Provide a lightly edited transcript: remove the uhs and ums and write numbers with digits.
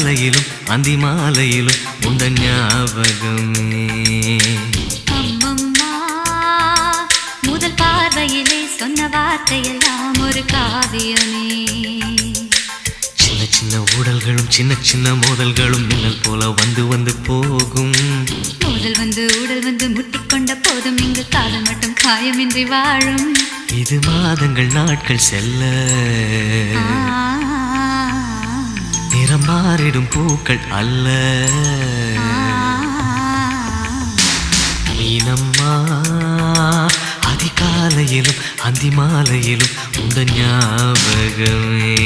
அதிகாலையிலும் அந்தி மாலையிலும் உண்ட ஞாபகமே. அம்மம்மா முதல் பார்வையிலே சொன்ன வார்த்தையெல்லாம் ஒரு காவியமே. சின்ன சின்ன ஊடல்களும் சின்ன சின்ன மோதல்களும் மின்னல் போல வந்து வந்து போகும். மோதல் வந்து ஊடல் வந்து முட்டிக்கொண்ட போதும் இங்கு காதல் மட்டும் காயமின்றி வாழும். இது மாதங்கள் நாட்கள் செல்ல நிறம் மாறிடும் பூக்கள் அல்ல. மீனம்மா அதிகாலையிலும் அந்தி மாலையிலும் உந்த ஞாபகமே.